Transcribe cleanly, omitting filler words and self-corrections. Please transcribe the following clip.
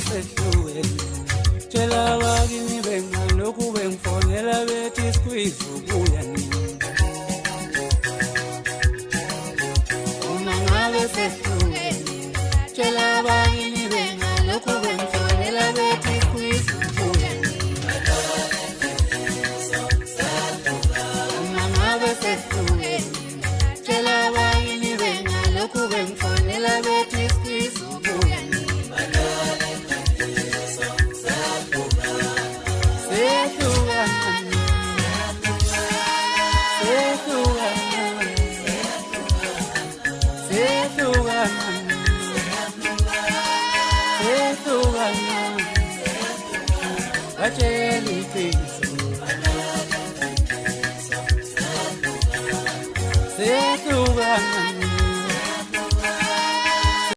sehlukene tshela bakini bengalokhu bengifonela bethi squeeze ubuya nini uma ngabe sehlukene tshela bakini bengalokhu bengifonela bethi squeeze ubuya nini uma ngabe sehlukene tshela bakini bengalokhu bengifonela bethi squeeze ubuya nini Batshela iqiniso sehlukana